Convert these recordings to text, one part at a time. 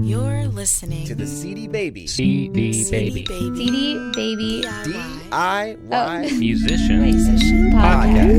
You're listening to the CD Baby DIY Musician Podcast.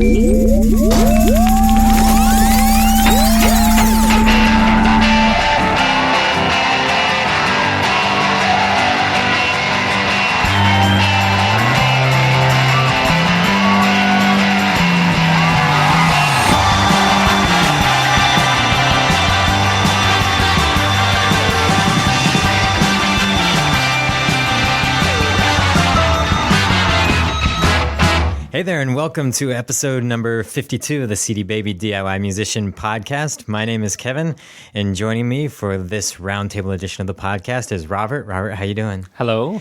Hey there, and welcome to episode number 52 of the CD Baby DIY Musician Podcast. My name is Kevin, and joining me for this Roundtable edition of the podcast is Robert. Robert, how you doing? Hello.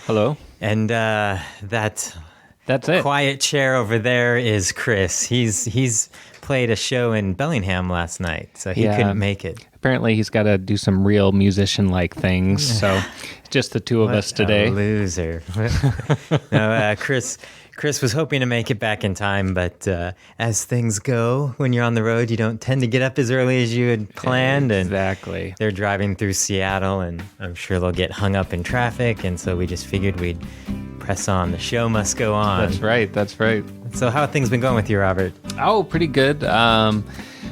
And that's it. Quiet chair over there is Chris. He's played a show in Bellingham last night, so he couldn't make it. Apparently, he's got to do some real musician-like things, so just the two of us today. What a loser. No, Chris was hoping to make it back in time, but as things go, when you're on the road, you don't tend to get up as early as you had planned. Exactly. And they're driving through Seattle, and I'm sure they'll get hung up in traffic, and so we just figured we'd press on. The show must go on. That's right. So how have things been going with you, Robert? Oh, pretty good.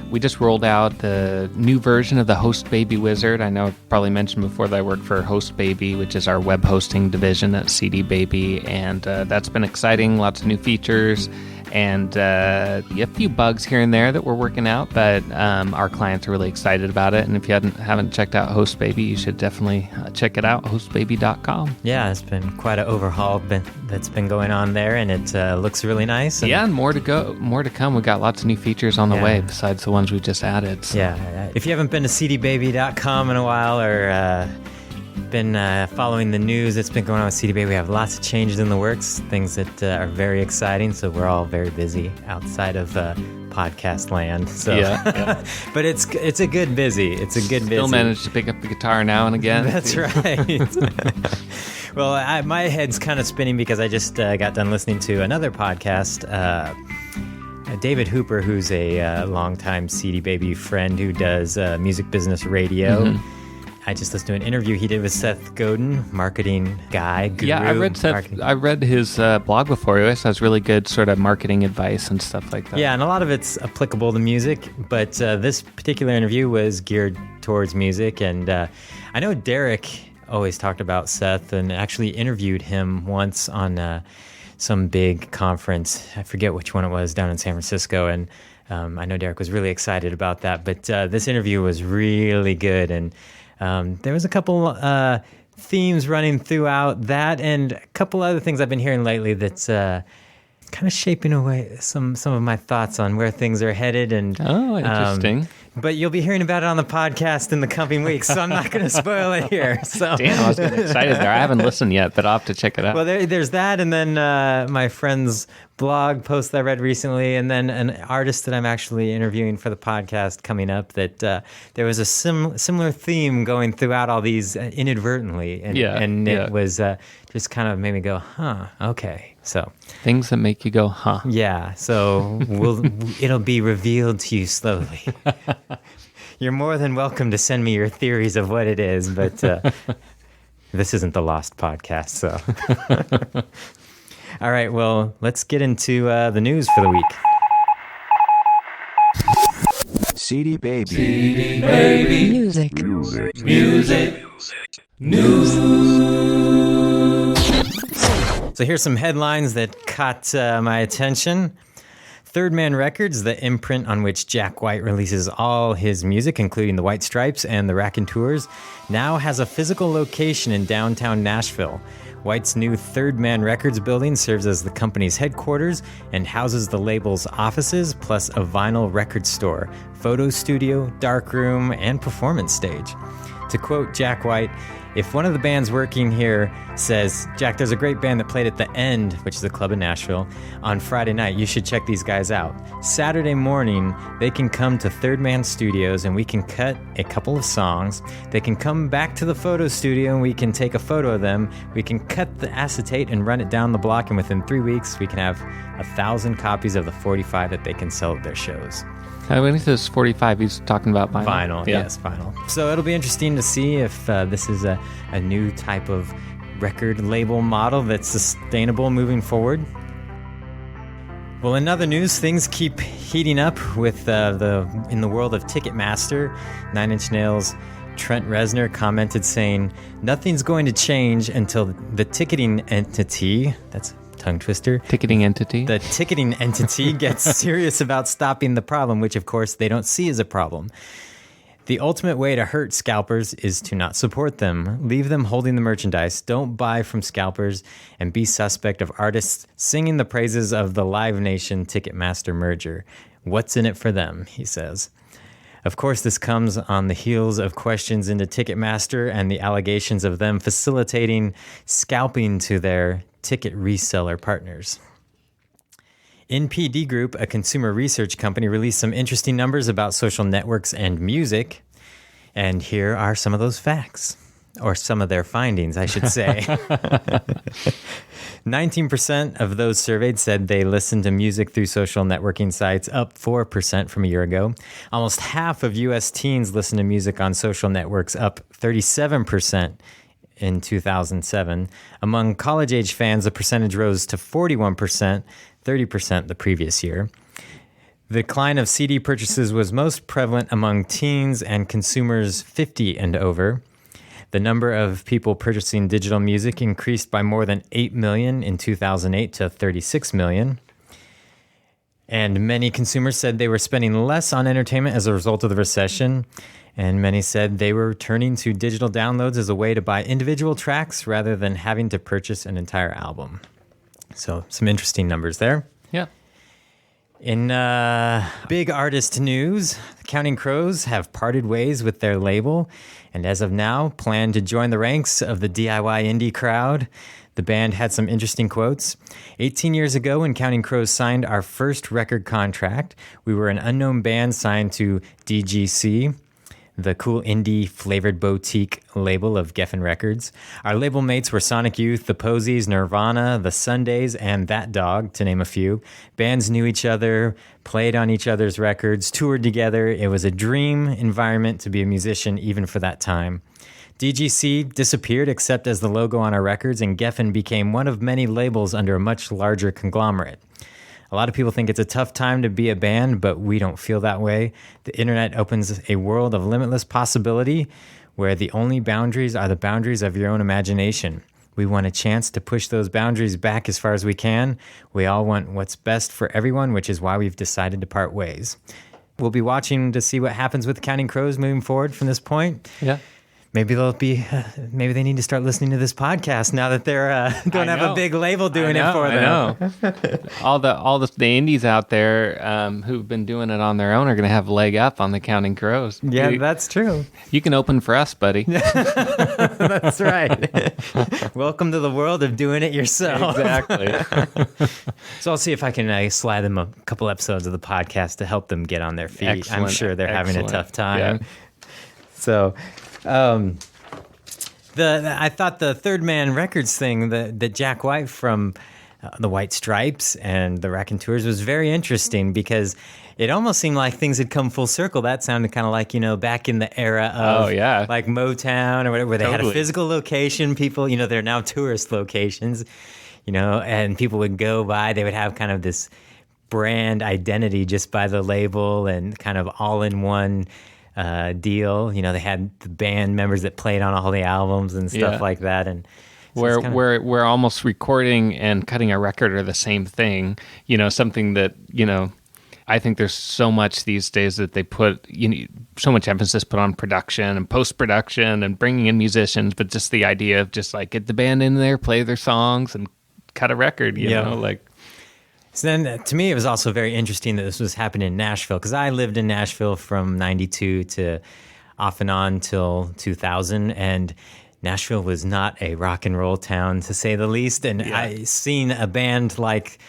We just rolled out the new version of the Host Baby Wizard. I know I've probably mentioned before that I work for Host Baby, which is our web hosting division at CD Baby, and that's been exciting. Lots of new features and a few bugs here and there that we're working out, but our clients are really excited about it. And if you haven't checked out Host Baby, you should definitely check it out, hostbaby.com. Yeah, it's been quite an overhaul that's been going on there, and it looks really nice. And more to come. We've got lots of new features on the way besides the ones we just added. So. Yeah, if you haven't been to cdbaby.com in a while or been following the news that's been going on with CD Baby, we have lots of changes in the works, things that are very exciting, so we're all very busy outside of podcast land. So, yeah. But it's a good busy. Still managed to pick up the guitar now and again. That's right. Well, my head's kind of spinning because I just got done listening to another podcast. David Hooper, who's a longtime CD Baby friend who does music business radio. Mm-hmm. I just listened to an interview he did with Seth Godin, marketing guy, guru. Yeah, I read his blog before. It has really good sort of marketing advice and stuff like that. Yeah, and a lot of it's applicable to music, but this particular interview was geared towards music. And I know Derek always talked about Seth and actually interviewed him once on some big conference. I forget which one it was, down in San Francisco. And I know Derek was really excited about that. But this interview was really good. And there was a couple themes running throughout that, and a couple other things I've been hearing lately that's kind of shaping away some of my thoughts on where things are headed. And interesting. But you'll be hearing about it on the podcast in the coming weeks, so I'm not going to spoil it here. So. Damn, I was getting excited there. I haven't listened yet, but I'll have to check it out. Well, there's that, and then my friend's blog post that I read recently, and then an artist that I'm actually interviewing for the podcast coming up, that there was a similar theme going throughout all these inadvertently, and it was just kind of made me go, huh, okay. So things that make you go, huh? Yeah. So it'll be revealed to you slowly. You're more than welcome to send me your theories of what it is, but this isn't the Lost podcast, so. All right, well, let's get into the news for the week. CD Baby. CD Baby. Music. News. So here's some headlines that caught my attention. Third Man Records, the imprint on which Jack White releases all his music, including the White Stripes and the Raconteurs, now has a physical location in downtown Nashville. White's new Third Man Records building serves as the company's headquarters and houses the label's offices, plus a vinyl record store, photo studio, darkroom, and performance stage. To quote Jack White, "If one of the bands working here says, 'Jack, there's a great band that played at the End,' which is a club in Nashville, on Friday night, you should check these guys out. Saturday morning, they can come to Third Man Studios and we can cut a couple of songs. They can come back to the photo studio and we can take a photo of them. We can cut the acetate and run it down the block, and within 3 weeks, we can have 1,000 copies of the 45 that they can sell at their shows." When he says 45, he's talking about vinyl. Vinyl, Yeah. yes, vinyl. So it'll be interesting to see if this is a new type of record label model that's sustainable moving forward. Well, in other news, things keep heating up with in the world of Ticketmaster. Nine Inch Nails' Trent Reznor commented saying, "Nothing's going to change until the ticketing entity," that's a tongue twister, Ticketing entity. the ticketing entity gets serious about stopping the problem, which of course they don't see as a problem. The ultimate way to hurt scalpers is to not support them. Leave them holding the merchandise. Don't buy from scalpers and be suspect of artists singing the praises of the Live Nation Ticketmaster merger. What's in it for them, he says. Of course, this comes on the heels of questions into Ticketmaster and the allegations of them facilitating scalping to their ticket reseller partners. NPD Group, a consumer research company, released some interesting numbers about social networks and music. And here are some of those facts, or some of their findings, I should say. 19% of those surveyed said they listened to music through social networking sites, up 4% from a year ago. Almost half of U.S. teens listen to music on social networks, up 37% in 2007. Among college-age fans, the percentage rose to 41%, 30% the previous year. The decline of CD purchases was most prevalent among teens and consumers 50 and over. The number of people purchasing digital music increased by more than 8 million in 2008 to 36 million. And many consumers said they were spending less on entertainment as a result of the recession. And many said they were turning to digital downloads as a way to buy individual tracks rather than having to purchase an entire album. So some interesting numbers there. Yeah. In big artist news, Counting Crows have parted ways with their label, and as of now, plan to join the ranks of the DIY indie crowd. The band had some interesting quotes. 18 years ago, when Counting Crows signed our first record contract, we were an unknown band signed to DGC, the cool indie flavored boutique label of Geffen Records. Our label mates were Sonic Youth, The Posies, Nirvana, The Sundays, and That Dog, to name a few. Bands knew each other, played on each other's records, toured together. It was a dream environment to be a musician even for that time. DGC disappeared except as the logo on our records, and Geffen became one of many labels under a much larger conglomerate. A lot of people think it's a tough time to be a band, but we don't feel that way. The internet opens a world of limitless possibility where the only boundaries are the boundaries of your own imagination. We want a chance to push those boundaries back as far as we can. We all want what's best for everyone, which is why we've decided to part ways. We'll be watching to see what happens with Counting Crows moving forward from this point. Yeah. Maybe maybe they need to start listening to this podcast now that they're don't have a big label doing it for them. I know. all the indies out there who've been doing it on their own are going to have a leg up on the Counting Crows. Yeah, that's true. You can open for us, buddy. That's right. Welcome to the world of doing it yourself. Exactly. So I'll see if I can slide them a couple episodes of the podcast to help them get on their feet. Excellent. I'm sure they're having a tough time. Yeah. So, I thought the Third Man Records thing that Jack White from the White Stripes and the Raconteurs was very interesting because it almost seemed like things had come full circle. That sounded kind of like, back in the era of like Motown or whatever, where they had a physical location. People, they're now tourist locations, and people would go by. They would have kind of this brand identity just by the label and kind of all in one deal. They had the band members that played on all the albums and stuff like that. And so we're almost recording and cutting a record are the same thing. Something that, I think there's so much these days that they put, so much emphasis put on production and post-production and bringing in musicians, but just the idea of just like get the band in there, play their songs and cut a record, you know, like. So then, to me, it was also very interesting that this was happening in Nashville, because I lived in Nashville from 92 to off and on till 2000, and Nashville was not a rock and roll town, to say the least. And I seen a band like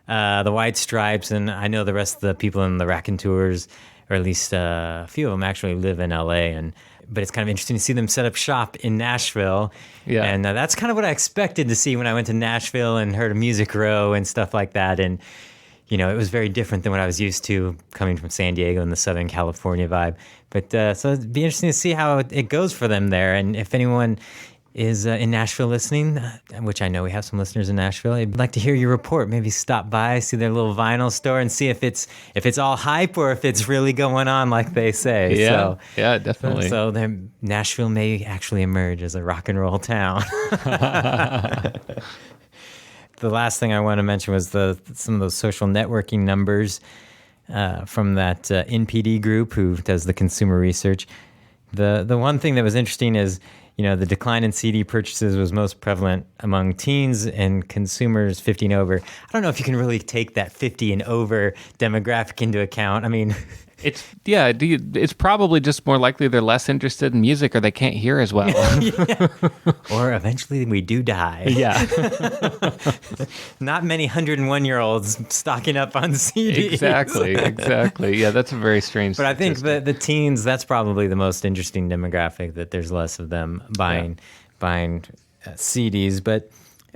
the White Stripes, and I know the rest of the people in the Raconteurs, or at least a few of them actually live in LA, but it's kind of interesting to see them set up shop in Nashville. Yeah. And that's kind of what I expected to see when I went to Nashville and heard of Music Row and stuff like that. And, it was very different than what I was used to coming from San Diego and the Southern California vibe. But so it'd be interesting to see how it goes for them there. And if anyone is in Nashville listening, which I know we have some listeners in Nashville, I'd like to hear your report. Maybe stop by, see their little vinyl store, and see if it's all hype or if it's really going on like they say. Yeah, yeah, definitely. So Nashville may actually emerge as a rock and roll town. The last thing I want to mention was some of those social networking numbers from that NPD group who does the consumer research. The one thing that was interesting is, the decline in CD purchases was most prevalent among teens and consumers 50 and over. I don't know if you can really take that 50 and over demographic into account. I mean, it's probably just more likely they're less interested in music or they can't hear as well. Yeah. Or eventually we do die. Yeah. Not many 101-year-olds stocking up on CDs. Exactly. Yeah, that's a very strange But I think the teens, that's probably the most interesting demographic, that there's less of them buying CDs. But,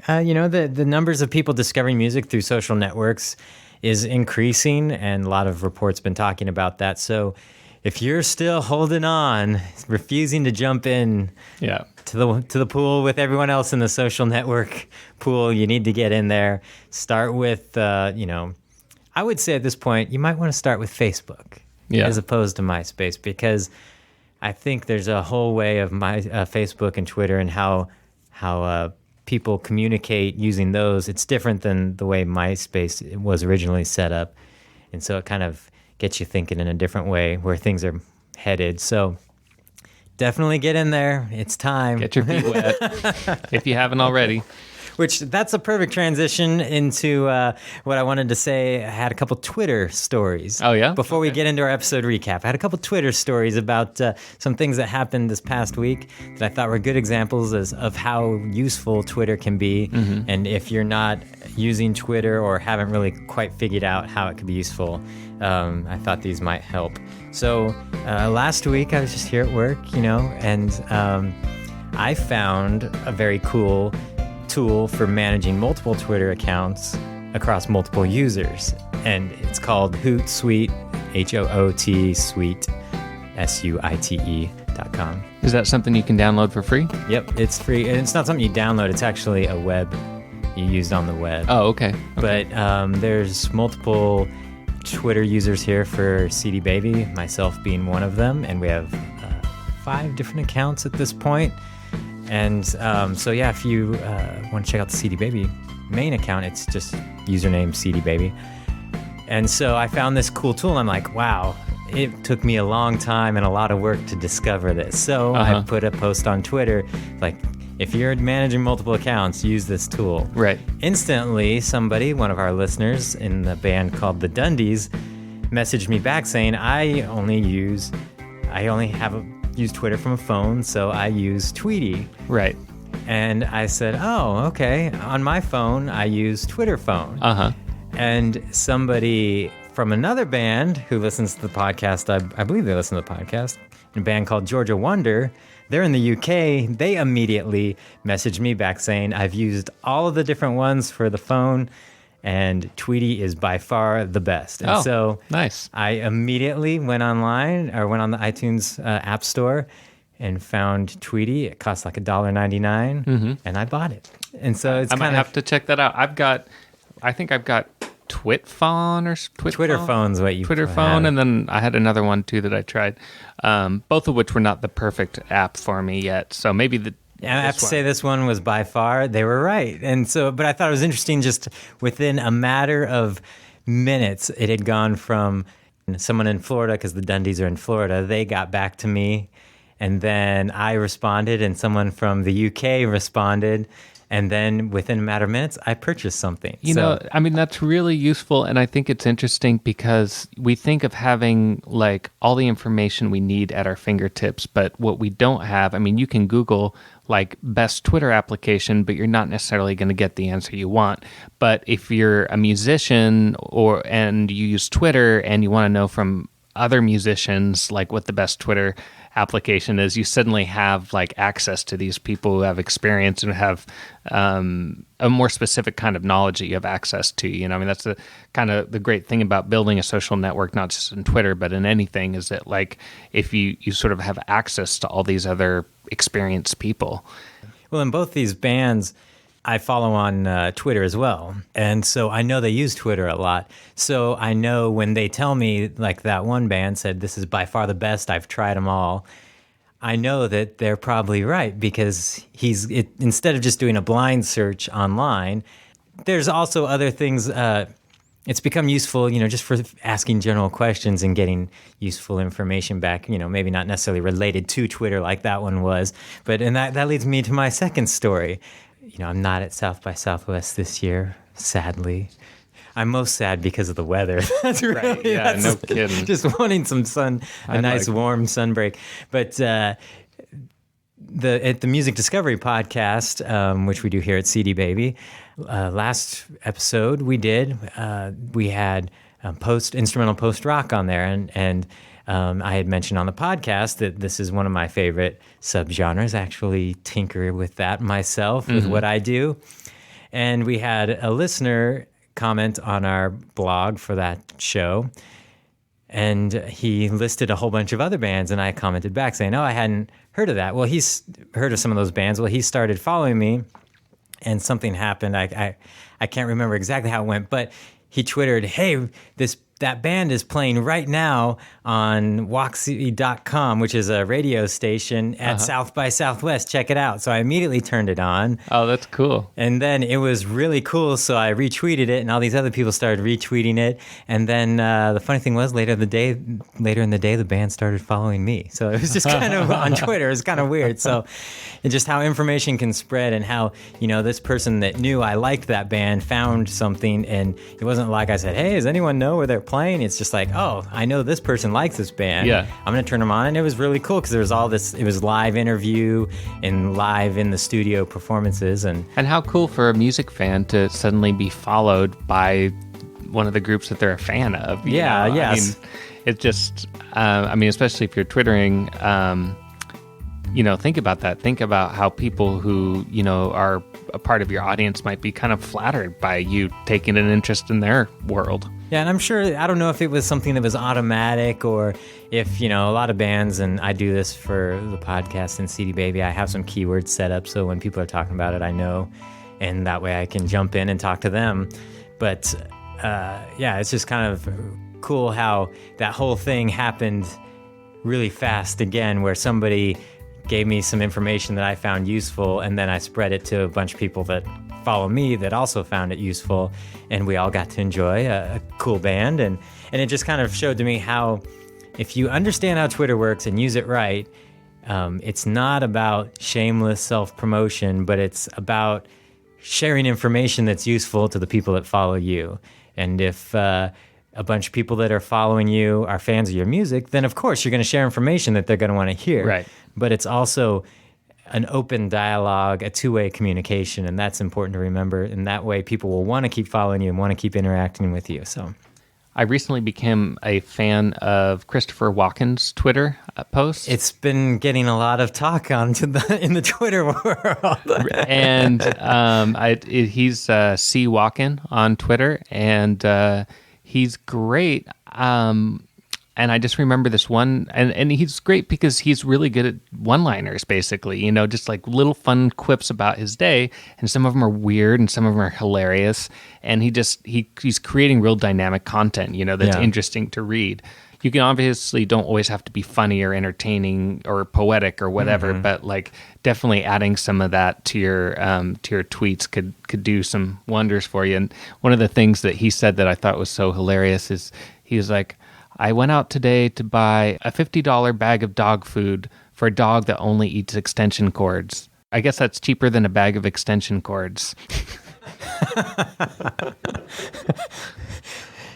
the numbers of people discovering music through social networks is increasing, and a lot of reports been talking about that. So if you're still holding on, refusing to jump in to the pool with everyone else in the social network pool, you need to get in there. Start with, I would say at this point, you might want to start with Facebook as opposed to MySpace, because I think there's a whole way of Facebook and Twitter and how people communicate using those. It's different than the way MySpace was originally set up. And so it kind of gets you thinking in a different way where things are headed. So definitely get in there. It's time. Get your feet wet if you haven't already. Which, that's a perfect transition into what I wanted to say. I had a couple Twitter stories. Oh, yeah? Before we get into our episode recap, I had a couple Twitter stories about some things that happened this past week that I thought were good examples of how useful Twitter can be. Mm-hmm. And if you're not using Twitter or haven't really quite figured out how it could be useful, I thought these might help. So last week, I was just here at work, and I found a very cool tool for managing multiple Twitter accounts across multiple users, and it's called Hootsuite, Hoot Suite, SUITE.com. Is that something you can download for free? Yep, it's free, and it's not something you download. It's actually a web you used on the web. Oh, okay. But there's multiple Twitter users here for CD Baby, myself being one of them, and we have 5 different accounts at this point. And if you want to check out the CD Baby main account, it's just username CD Baby. And so I found this cool tool, and I'm like, wow, it took me a long time and a lot of work to discover this. So I put a post on Twitter, like, if you're managing multiple accounts, use this tool. Right. Instantly, one of our listeners in the band called the Dundies, messaged me back saying, I only use Twitter from a phone, so I use Tweety. Right. And I said, oh, okay. On my phone, I use Twitter phone. Uh-huh. And somebody from another band who listens to the podcast, I believe they listen to the podcast, a band called Georgia Wonder, they're in the UK. They immediately messaged me back saying, I've used all of the different ones for the phone, and Tweety is by far the best. And so nice. I immediately went on the iTunes App Store and found Tweety. It cost like $1.99, and I bought it. And so I might have to check that out. I think I've got Twitphone or Twitter phone's what you Twitter phone, and then I had another one too that I tried, both of which were not the perfect app for me yet. So maybe I have to say this one was by far, they were right. And so, but I thought it was interesting, just within a matter of minutes, it had gone from someone in Florida, because the Dundies are in Florida, they got back to me, and then I responded, and someone from the UK responded, and then within a matter of minutes, I purchased something. That's really useful, and I think it's interesting because we think of having like all the information we need at our fingertips, but what we don't have, you can Google like best Twitter application, but you're not necessarily going to get the answer you want. But if you're a musician and you use Twitter and you want to know from other musicians like what the best Twitter application is you suddenly have like access to these people who have experience and have a more specific kind of knowledge that you have access to. You know, I mean, that's the kind of the great thing about building a social network, not just in Twitter, but in anything, is that like if you sort of have access to all these other experienced people. Well, in both these bands, I follow on Twitter as well. And so I know they use Twitter a lot. So I know when they tell me, like that one band said, this is by far the best, I've tried them all, I know that they're probably right, because instead of just doing a blind search online, there's also other things. It's become useful, just for asking general questions and getting useful information back, maybe not necessarily related to Twitter like that one was. And that leads me to my second story. I'm not at South by Southwest this year, sadly. I'm most sad because of the weather. That's really, right. Yeah, no kidding. Just wanting some sun, a nice warm sun break. But at the Music Discovery podcast, which we do here at CD Baby, last episode we had instrumental post rock on there, and I had mentioned on the podcast that this is one of my favorite subgenres. I actually tinker with that myself, with what I do. And we had a listener comment on our blog for that show, and he listed a whole bunch of other bands, and I commented back saying, I hadn't heard of that. Well, he's heard of some of those bands. Well, he started following me, and something happened. I can't remember exactly how it went, but he Twittered, hey, that band is playing right now on Waxy.com, which is a radio station at South by Southwest. Check it out. So I immediately turned it on. Oh, that's cool. And then it was really cool, so I retweeted it, and all these other people started retweeting it. And then the funny thing was, later in the day, the band started following me. So it was just kind of on Twitter. It was kind of weird. So and just how information can spread, and how, this person that knew I liked that band found something, and it wasn't like I said, hey, does anyone know where they're playing? It's just like, I know this person likes this band. Yeah. I'm going to turn them on. And it was really cool because there was all this, it was live interview and live in the studio performances. And how cool for a music fan to suddenly be followed by one of the groups that they're a fan of. Yeah, yes. I mean, it just, especially if you're Twittering, think about that. Think about how people who, are a part of your audience might be kind of flattered by you taking an interest in their world. Yeah, and I'm sure, I don't know if it was something that was automatic, or if, a lot of bands, and I do this for the podcast and CD Baby, I have some keywords set up so when people are talking about it, I know, and that way I can jump in and talk to them. But it's just kind of cool how that whole thing happened really fast again, where somebody gave me some information that I found useful, and then I spread it to a bunch of people that follow me that also found it useful, and we all got to enjoy a cool band. And it just kind of showed to me how, if you understand how Twitter works and use it right, it's not about shameless self-promotion, but it's about sharing information that's useful to the people that follow you. And if a bunch of people that are following you are fans of your music, then of course you're going to share information that they're going to want to hear. Right. But it's also an open dialogue, a two-way communication, and that's important to remember. And that way people will want to keep following you and want to keep interacting with you. So I recently became a fan of Christopher Walken's Twitter posts. It's been getting a lot of talk in the Twitter world. And he's C. Walken on Twitter, and he's great. And I just remember this one, and he's great because he's really good at one-liners, basically, just like little fun quips about his day, and some of them are weird and some of them are hilarious, and he's creating real dynamic content, that's interesting to read. You can obviously don't always have to be funny or entertaining or poetic or whatever, but like definitely adding some of that to your tweets could do some wonders for you. And one of the things that he said that I thought was so hilarious is he was like, I went out today to buy a $50 bag of dog food for a dog that only eats extension cords. I guess that's cheaper than a bag of extension cords.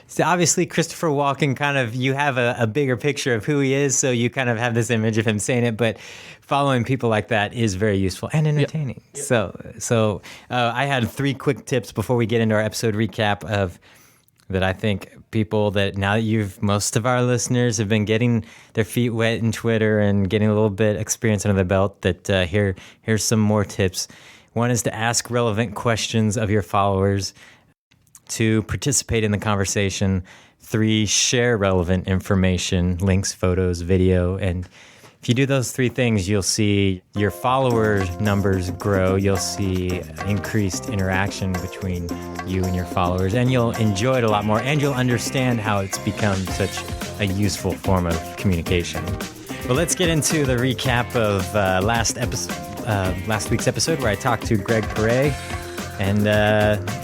So obviously Christopher Walken you have a bigger picture of who he is, so you kind of have this image of him saying it, but following people like that is very useful and entertaining. Yep. So I had 3 quick tips before we get into our episode recap of that I think people that now that most of our listeners have been getting their feet wet in Twitter and getting a little bit experience under the belt, that here's some more tips. One is to ask relevant questions of your followers. 2, participate in the conversation. 3, share relevant information, links, photos, video. And if you do those 3 things, you'll see your follower numbers grow. You'll see increased interaction between you and your followers, and you'll enjoy it a lot more, and you'll understand how it's become such a useful form of communication. Well, let's get into the recap of last week's episode, where I talked to Greg Perret. And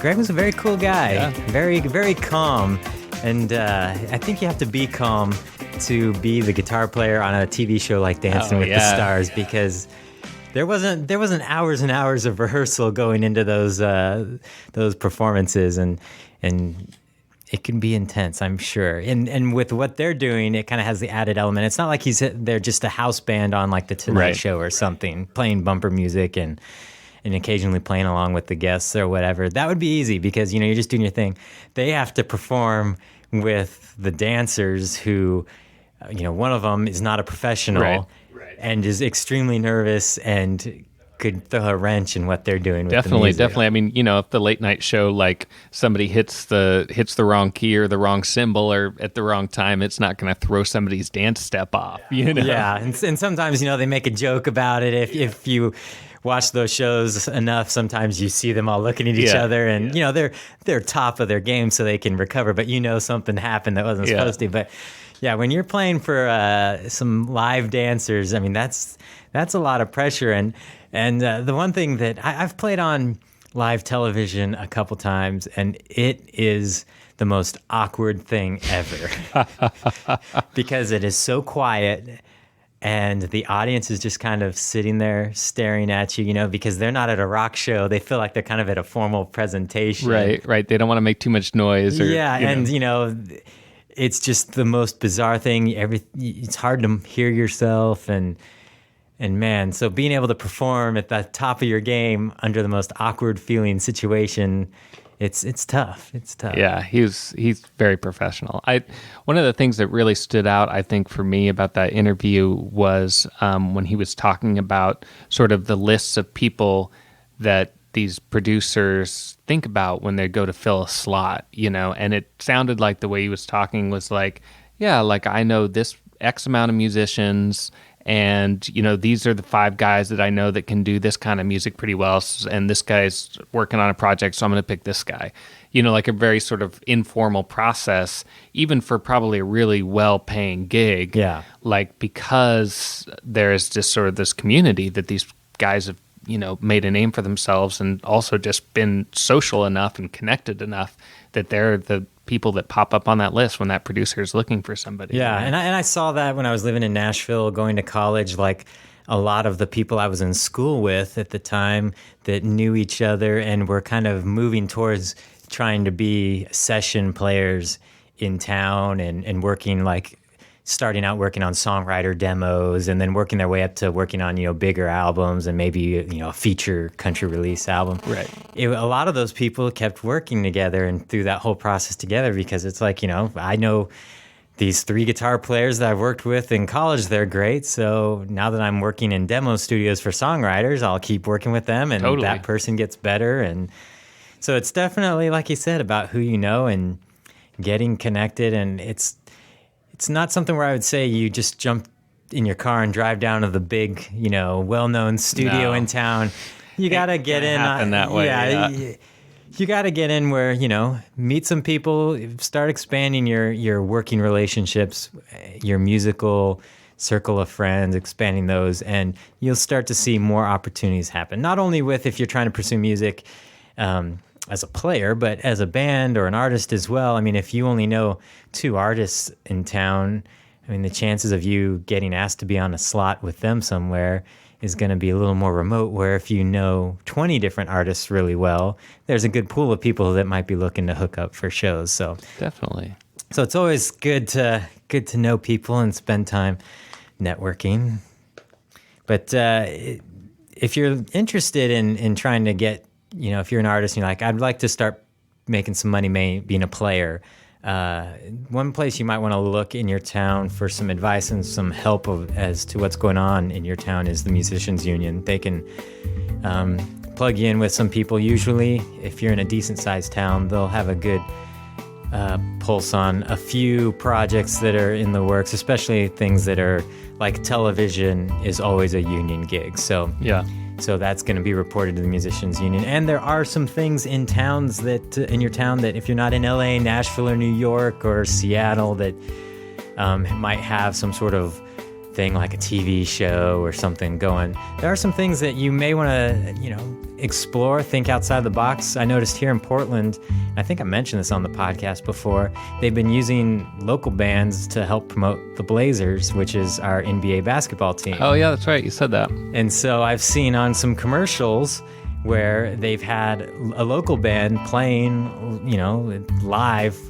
Greg was a very cool guy, very, very calm. And I think you have to be calm to be the guitar player on a TV show like Dancing with the Stars, because there wasn't hours and hours of rehearsal going into those performances, and it can be intense, I'm sure. And with what they're doing, it kind of has the added element. It's not like they're just a house band on like the Tonight Show or something, playing bumper music and occasionally playing along with the guests or whatever. That would be easy because, you're just doing your thing. They have to perform with the dancers who, one of them is not a professional and is extremely nervous and could throw a wrench in what they're doing with the music. Definitely. I mean, if the late night show, like somebody hits the wrong key or the wrong cymbal or at the wrong time, it's not going to throw somebody's dance step off, Yeah, and sometimes, they make a joke about it. If you watch those shows enough, sometimes you see them all looking at each other, and they're top of their game, so they can recover. But something happened that wasn't supposed to. But when you're playing for some live dancers, I mean that's a lot of pressure. And the one thing that I've played on live television a couple times, and it is the most awkward thing ever because it is so quiet. And the audience is just kind of sitting there staring at you, because they're not at a rock show. They feel like they're kind of at a formal presentation. Right. They don't want to make too much noise. It's just the most bizarre thing. It's hard to hear yourself. And man, so being able to perform at the top of your game under the most awkward feeling situation, it's tough. It's tough. Yeah, he's very professional. One of the things that really stood out, I think, for me about that interview was when he was talking about sort of the lists of people that these producers think about when they go to fill a slot, and it sounded like the way he was talking was like, like I know this X amount of musicians, and these are the 5 guys that I know that can do this kind of music pretty well, and this guy's working on a project, so I'm going to pick this guy. Like a very sort of informal process, even for probably a really well-paying gig. Yeah. Like, because there's just sort of this community that these guys have, made a name for themselves, and also just been social enough and connected enough that they're the people that pop up on that list when that producer is looking for somebody. Yeah, and I saw that when I was living in Nashville, going to college. Like, a lot of the people I was in school with at the time that knew each other and were kind of moving towards trying to be session players in town and working, like starting out working on songwriter demos and then working their way up to working on, bigger albums and maybe, a feature country release album. Right. A lot of those people kept working together and through that whole process together, because it's like, I know these 3 guitar players that I've worked with in college, they're great. So now that I'm working in demo studios for songwriters, I'll keep working with them, and that person gets better. And so it's definitely, like you said, about who you know and getting connected. And it's not something where I would say you just jump in your car and drive down to the big, well-known studio in town. You got to get in. Happen that way. Yeah. You got to get in where, meet some people, start expanding your working relationships, your musical circle of friends, expanding those, and you'll start to see more opportunities happen. Not only if you're trying to pursue music as a player, but as a band or an artist as well. I mean, if you only know 2 artists in town, I mean, the chances of you getting asked to be on a slot with them somewhere is going to be a little more remote, where if you know 20 different artists really well, there's a good pool of people that might be looking to hook up for shows. So definitely. So it's always good to know people and spend time networking. But if you're interested in trying to get, if you're an artist and you're like, I'd like to start making some money being a player, one place you might want to look in your town for some advice and some help as to what's going on in your town is the Musicians Union. They can plug you in with some people. Usually, if you're in a decent-sized town, they'll have a good pulse on a few projects that are in the works, especially things that are like television is always a union gig. So that's going to be reported to the Musicians Union. And there are some things in towns that in your town that if you're not in LA, Nashville, or New York, or Seattle, that might have some sort of thing like a TV show or something going. There are some things that you may want to, explore, think outside the box. I noticed here in Portland, I think I mentioned this on the podcast before, they've been using local bands to help promote the Blazers, which is our NBA basketball team. Oh, yeah, that's right. You said that. And so I've seen on some commercials where they've had a local band playing, live,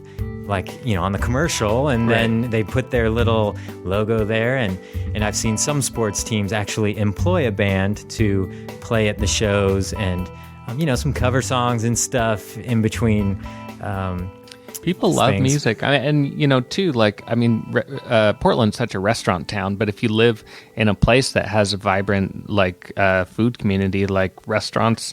like, on the commercial, and then they put their little logo there. And I've seen some sports teams actually employ a band to play at the shows and, some cover songs and stuff in between. People love music. Portland's such a restaurant town, but if you live in a place that has a vibrant, food community, like restaurants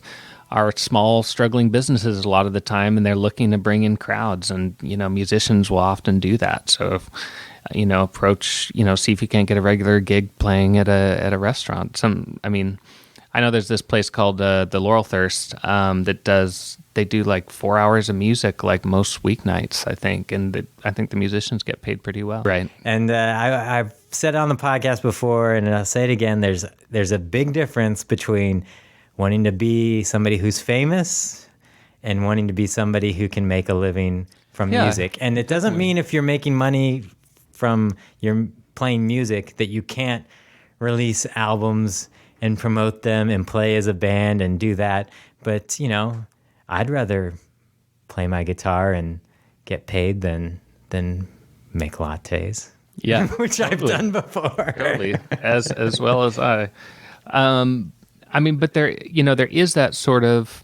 are small, struggling businesses a lot of the time, and they're looking to bring in crowds, and, musicians will often do that. So if, approach, see if you can't get a regular gig playing at a restaurant. I know there's this place called the Laurel Thirst they do like 4 hours of music like most weeknights, I think, and I think the musicians get paid pretty well. Right. And I've said it on the podcast before, and I'll say it again, there's a big difference between wanting to be somebody who's famous and wanting to be somebody who can make a living from music. And it doesn't mean if you're making money from your playing music that you can't release albums and promote them and play as a band and do that. But, I'd rather play my guitar and get paid than make lattes. Yeah. Which totally. I've done before. Totally. As well as I. But there is that sort of,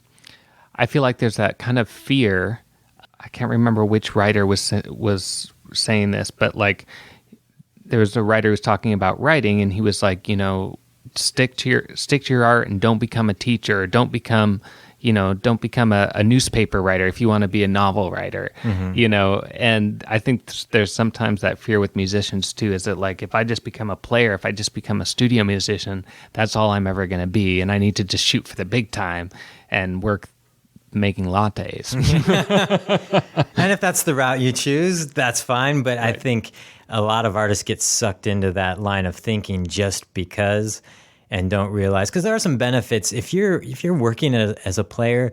I feel like there's that kind of fear. I can't remember which writer was saying this, but like there was a writer who was talking about writing, and he was like, stick to your art and don't become a teacher. Don't become a newspaper writer if you want to be a novel writer, and I think there's sometimes that fear with musicians too, is that like, if I just become a player, if I just become a studio musician, that's all I'm ever going to be. And I need to just shoot for the big time and work making lattes. And if that's the route you choose, that's fine. But right. I think a lot of artists get sucked into that line of thinking just because, and don't realize, because there are some benefits if you're working as a player,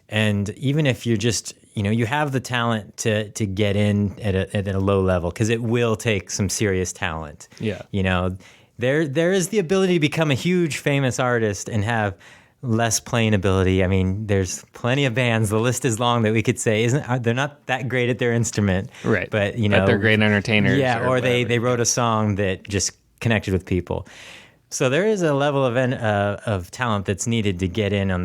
and even if you're just you have the talent to get in at a low level, because it will take some serious talent. Yeah, there is the ability to become a huge famous artist and have less playing ability. I mean, there's plenty of bands. The list is long that we could say they're not that great at their instrument, right? But but they're great entertainers. Yeah, or they wrote a song that just connected with people. So there is a level of talent that's needed to get in on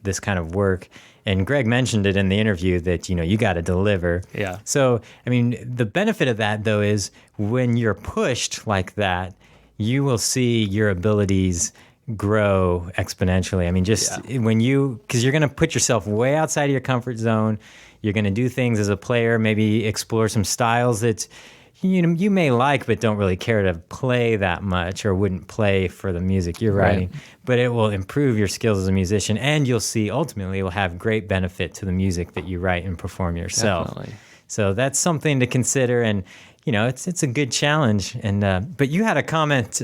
this kind of work. And Greg mentioned it in the interview that you got to deliver. Yeah. So the benefit of that though is when you're pushed like that, you will see your abilities grow exponentially. Because you're going to put yourself way outside of your comfort zone. You're going to do things as a player, maybe explore some styles that you may like, but don't really care to play that much, or wouldn't play for the music you're writing. Right. But it will improve your skills as a musician, and you'll see ultimately it will have great benefit to the music that you write and perform yourself. Definitely. So that's something to consider, and it's a good challenge. And but you had a comment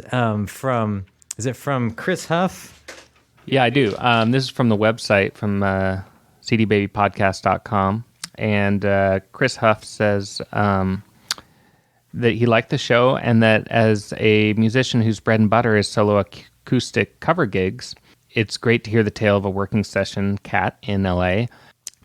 from. Is it from Chris Huff? Yeah, I do. This is from the website, from cdbabypodcast.com. And Chris Huff says that he liked the show, and that as a musician whose bread and butter is solo acoustic cover gigs, it's great to hear the tale of a working session cat in LA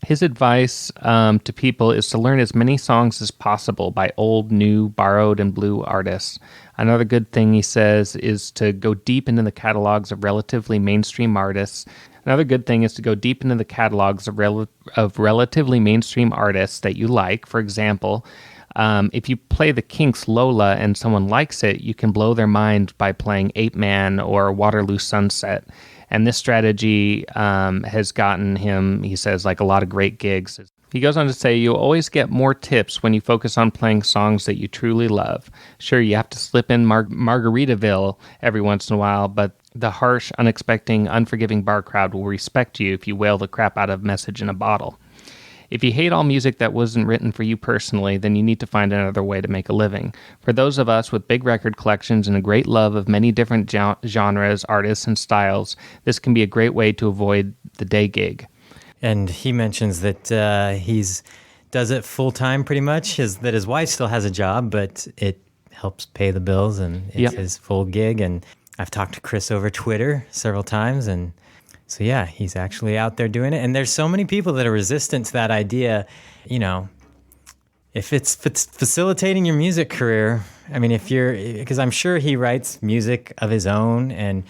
His advice to people is to learn as many songs as possible by old, new, borrowed, and blue artists. Another good thing he says is to go deep into the catalogs of relatively mainstream artists. Another good thing is to go deep into the catalogs of relatively mainstream artists that you like. For example, if you play the Kinks' Lola and someone likes it, you can blow their mind by playing Ape Man or Waterloo Sunset. And this strategy has gotten him, he says, like a lot of great gigs. He goes on to say, you'll always get more tips when you focus on playing songs that you truly love. Sure, you have to slip in Margaritaville every once in a while, but the harsh, unexpected, unforgiving bar crowd will respect you if you wail the crap out of Message in a Bottle. If you hate all music that wasn't written for you personally, then you need to find another way to make a living. For those of us with big record collections and a great love of many different genres, artists, and styles, this can be a great way to avoid the day gig. And he mentions that he's does it full-time pretty much, that his wife still has a job, but it helps pay the bills, and it's his full gig. And I've talked to Chris over Twitter several times, and so yeah, he's actually out there doing it. And there's so many people that are resistant to that idea. You know, if it's facilitating your music career, I mean, because I'm sure he writes music of his own and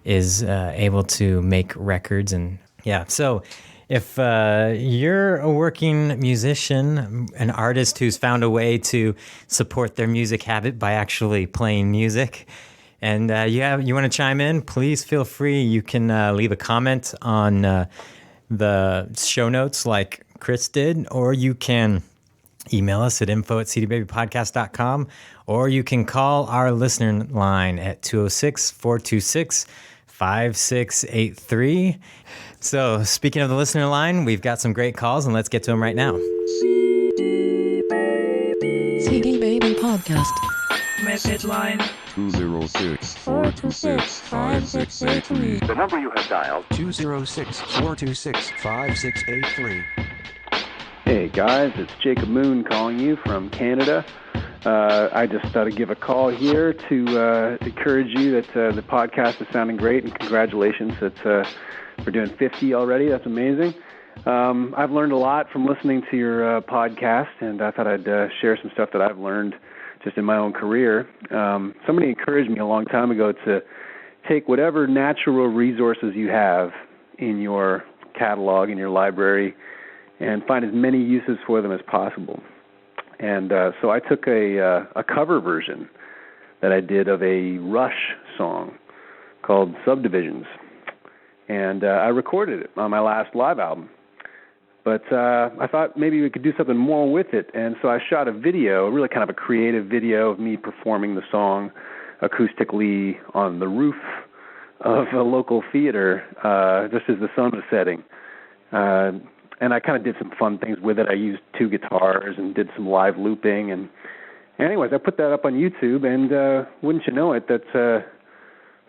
is able to make records. And yeah, so if you're a working musician, an artist who's found a way to support their music habit by actually playing music, and you want to chime in, please feel free. You can leave a comment on the show notes like Chris did, or you can email us at info@cdbabypodcast.com, or you can call our listener line at 206-426-5683. So speaking of the listener line, we've got some great calls, and let's get to them right now. CD Baby Podcast. Message line 206-426-5683. The number you have dialed. 206-426-5683. Hey guys, it's Jacob Moon calling you from Canada. I just thought I'd give a call here to encourage you that the podcast is sounding great, and congratulations that we're doing 50 already. That's amazing. I've learned a lot from listening to your podcast, and I thought I'd share some stuff that I've learned just in my own career. Somebody encouraged me a long time ago to take whatever natural resources you have in your catalog, in your library, and find as many uses for them as possible. And so I took a cover version that I did of a Rush song called Subdivisions, and I recorded it on my last live album. But I thought maybe we could do something more with it, and so I shot a video, really kind of a creative video of me performing the song acoustically on the roof of a local theater just as the sun was setting. And I kind of did some fun things with it. I used 2 guitars and did some live looping. And anyways, I put that up on YouTube, and wouldn't you know it, that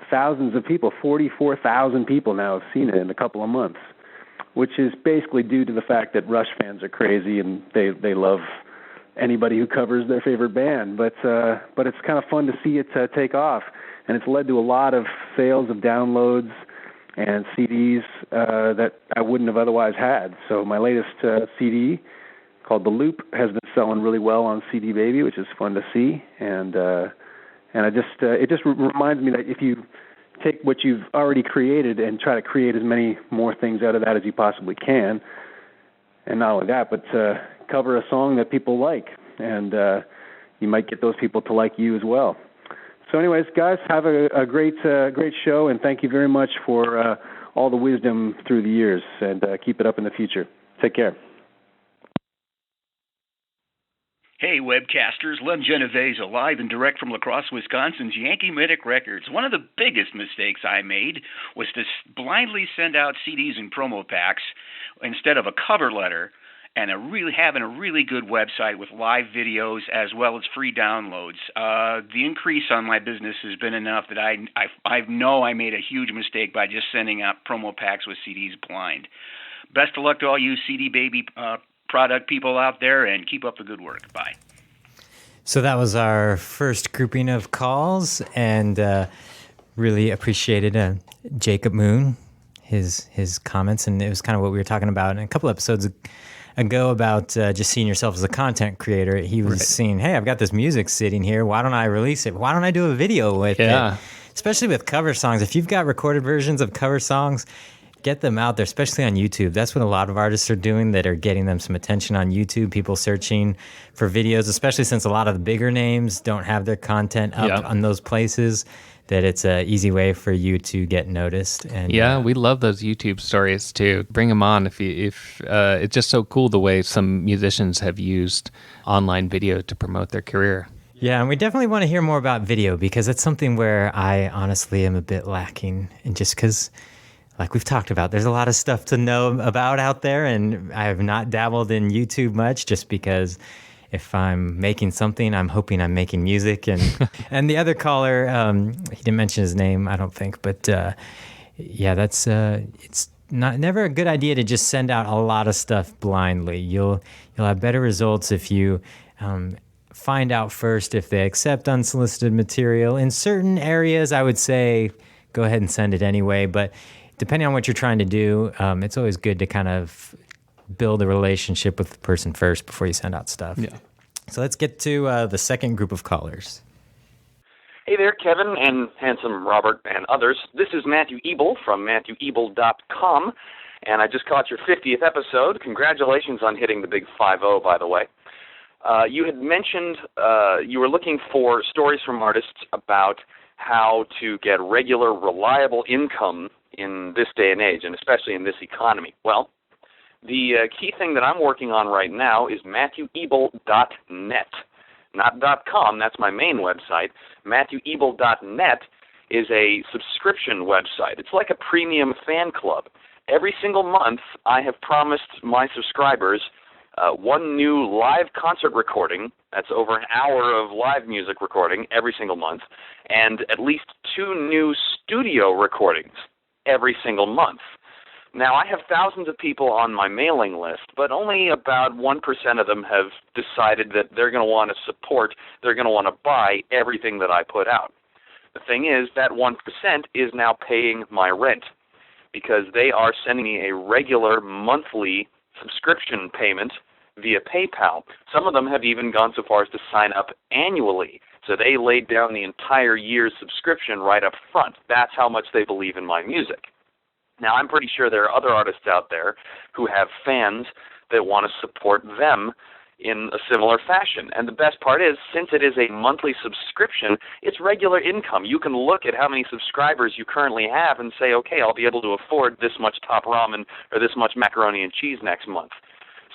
thousands of people, 44,000 people now have seen it in a couple of months, which is basically due to the fact that Rush fans are crazy and they love anybody who covers their favorite band. But it's kind of fun to see it take off, and it's led to a lot of sales of downloads and CDs that I wouldn't have otherwise had. So my latest CD, called The Loop, has been selling really well on CD Baby, which is fun to see. And it just reminds me that if you take what you've already created and try to create as many more things out of that as you possibly can, and not only that, but cover a song that people like, and you might get those people to like you as well. So anyways, guys, have a great show, and thank you very much for all the wisdom through the years, and keep it up in the future. Take care. Hey, webcasters, Lem Genovese, live and direct from La Crosse, Wisconsin's Yankee Medic Records. One of the biggest mistakes I made was to blindly send out CDs and promo packs instead of a cover letter, and having a really good website with live videos as well as free downloads. The increase on my business has been enough that I know I made a huge mistake by just sending out promo packs with CDs blind. Best of luck to all you CD Baby product people out there, and keep up the good work. Bye. So that was our first grouping of calls, and really appreciated Jacob Moon, his comments, and it was kind of what we were talking about in a couple episodes ago about just seeing yourself as a content creator. He was seeing, hey, I've got this music sitting here. Why don't I release it? Why don't I do a video with it? Especially with cover songs. If you've got recorded versions of cover songs, get them out there, especially on YouTube. That's what a lot of artists are doing that are getting them some attention on YouTube, people searching for videos, especially since a lot of the bigger names don't have their content up on those places, that it's an easy way for you to get noticed. And we love those YouTube stories too. Bring them on if it's just so cool the way some musicians have used online video to promote their career. Yeah, and we definitely want to hear more about video, because it's something where I honestly am a bit lacking, and just because, like we've talked about, there's a lot of stuff to know about out there, and I have not dabbled in YouTube much, just because if I'm making something, I'm hoping I'm making music. And and the other caller, he didn't mention his name, I don't think, but that's it's never a good idea to just send out a lot of stuff blindly. You'll have better results if you find out first if they accept unsolicited material. In certain areas, I would say go ahead and send it anyway, but depending on what you're trying to do, it's always good to kind of build a relationship with the person first before you send out stuff. Yeah. So let's get to the second group of callers. Hey there, Kevin and handsome Robert and others. This is Matthew Ebel from MatthewEbel.com, and I just caught your 50th episode. Congratulations on hitting the big 5-0, by the way. You had mentioned you were looking for stories from artists about how to get regular, reliable income in this day and age, and especially in this economy. Well, the key thing that I'm working on right now is MatthewEbel.net. Not .com, that's my main website. MatthewEbel.net is a subscription website. It's like a premium fan club. Every single month, I have promised my subscribers one new live concert recording, that's over an hour of live music recording every single month, and at least 2 new studio recordings every single month. Now, I have thousands of people on my mailing list, but only about 1% of them have decided that they're going to want to support, they're going to want to buy everything that I put out. The thing is, that 1% is now paying my rent, because they are sending me a regular monthly subscription payment via PayPal. Some of them have even gone so far as to sign up annually. So they laid down the entire year's subscription right up front. That's how much they believe in my music. Now, I'm pretty sure there are other artists out there who have fans that want to support them in a similar fashion. And the best part is, since it is a monthly subscription, it's regular income. You can look at how many subscribers you currently have and say, okay, I'll be able to afford this much top ramen or this much macaroni and cheese next month.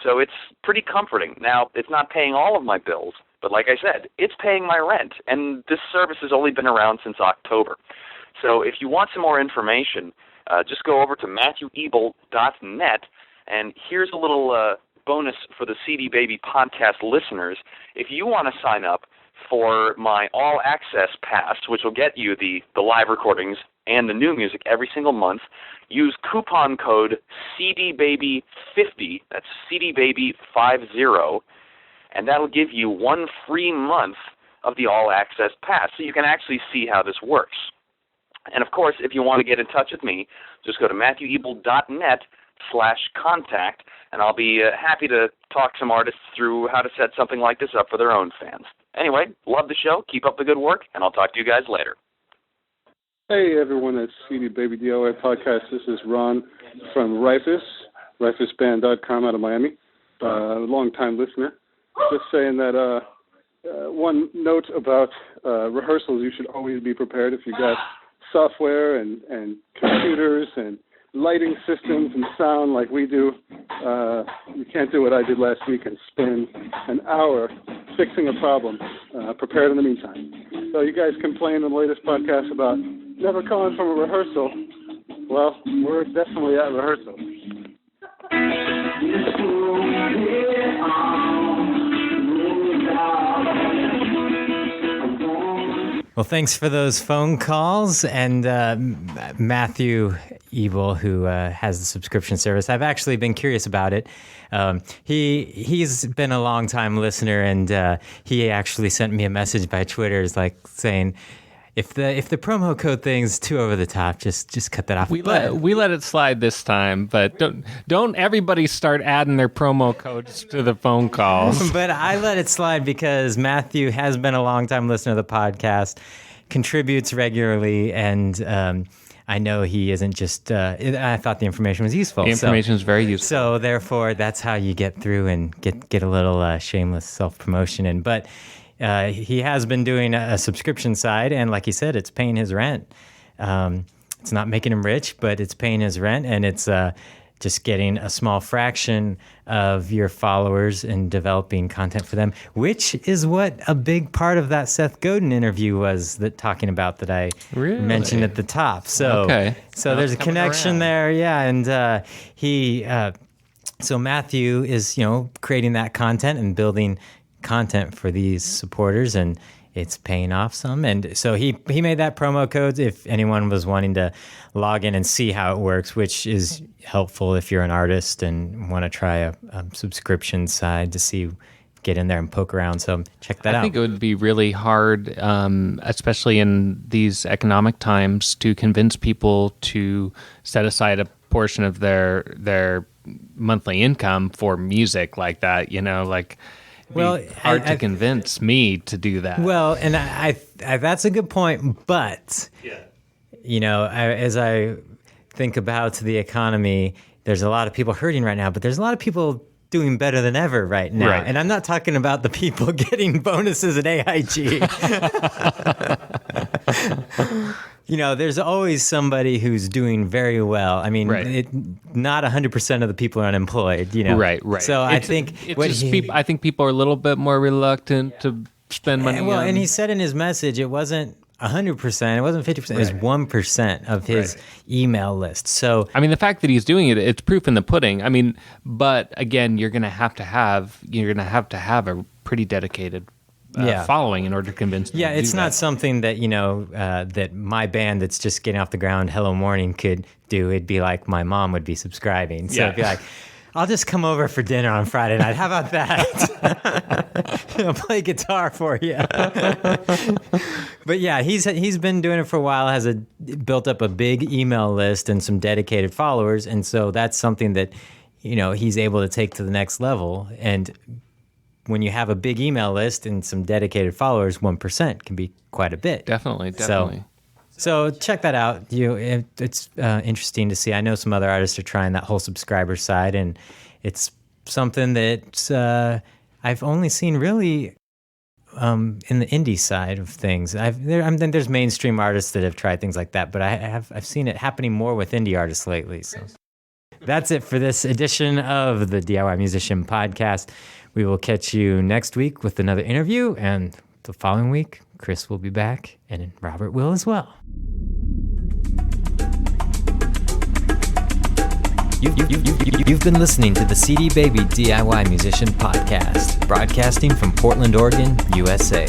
So it's pretty comforting. Now, it's not paying all of my bills, but like I said, it's paying my rent, and this service has only been around since October. So if you want some more information, just go over to MatthewEbel.net, and here's a little bonus for the CD Baby podcast listeners. If you want to sign up for my All Access Pass, which will get you the live recordings and the new music every single month, use coupon code CDBaby50, that's CDBaby50, and that'll give you 1 free month of the All Access Pass, so you can actually see how this works. And of course, if you want to get in touch with me, just go to MatthewEbel.net/contact, and I'll be happy to talk some artists through how to set something like this up for their own fans. Anyway, love the show, keep up the good work, and I'll talk to you guys later. Hey everyone, it's CD Baby DIY Podcast. This is Ron from Rifus, RifusBand.com out of Miami. Long-time listener. Just saying that one note about rehearsals, you should always be prepared. If you got software and computers and lighting systems and sound like we do, you can't do what I did last week and spend an hour fixing a problem. Prepared in the meantime. So you guys complained in the latest podcast about never calling from a rehearsal. Well, we're definitely at rehearsal. Well, thanks for those phone calls. And Matthew Ebel, who has the subscription service, I've actually been curious about it. He's been a long-time listener, and he actually sent me a message by Twitter, like saying, If the promo code thing's too over the top, just cut that off. We let it slide this time, but don't everybody start adding their promo codes to the phone calls. But I let it slide because Matthew has been a longtime listener of the podcast, contributes regularly, and I know he isn't just. I thought the information was useful. The information is very useful. So therefore, that's how you get through and get a little shameless self promotion in. But he has been doing a subscription side, and like he said, it's paying his rent. It's not making him rich, but it's paying his rent, and it's just getting a small fraction of your followers and developing content for them, which is what a big part of that Seth Godin interview was talking about that I mentioned at the top. So, so there's a connection there, yeah, and so Matthew is creating that content and building content for these supporters, and it's paying off some. And so he made that promo code if anyone was wanting to log in and see how it works, which is helpful if you're an artist and want to try a subscription side to get in there and poke around. So check that out. I think it would be really hard, especially in these economic times, to convince people to set aside a portion of their monthly income for music like that, hard to convince me to do that. Well, and I that's a good point, but as I think about the economy, there's a lot of people hurting right now, but there's a lot of people doing better than ever right now. Right. And I'm not talking about the people getting bonuses at AIG. There's always somebody who's doing very well. I mean, not 100% of the people are unemployed, Right. So I think I think people are a little bit more reluctant to spend money. Well, and he said in his message, it wasn't 100%, it wasn't 50%, it was 1% of his email list. So I mean, the fact that he's doing it, it's proof in the pudding. I mean, but again, you're going to have to have a pretty dedicated following in order to convince them. Yeah, to it's do not that. something that that my band that's just getting off the ground, Hello Morning, could do. It'd be like my mom would be subscribing. So it'd be like, I'll just come over for dinner on Friday night. How about that? I'll play guitar for you. But yeah, he's been doing it for a while, has built up a big email list and some dedicated followers, and so that's something that he's able to take to the next level. And when you have a big email list and some dedicated followers, 1% can be quite a bit. Definitely. So check that out. It's interesting to see. I know some other artists are trying that whole subscriber side, and it's something that I've only seen really in the indie side of things. There's mainstream artists that have tried things like that, but I've seen it happening more with indie artists lately. So that's it for this edition of the DIY Musician Podcast. We will catch you next week with another interview, and the following week, Chris will be back, and Robert will as well. You've been listening to the CD Baby DIY Musician Podcast, broadcasting from Portland, Oregon, USA.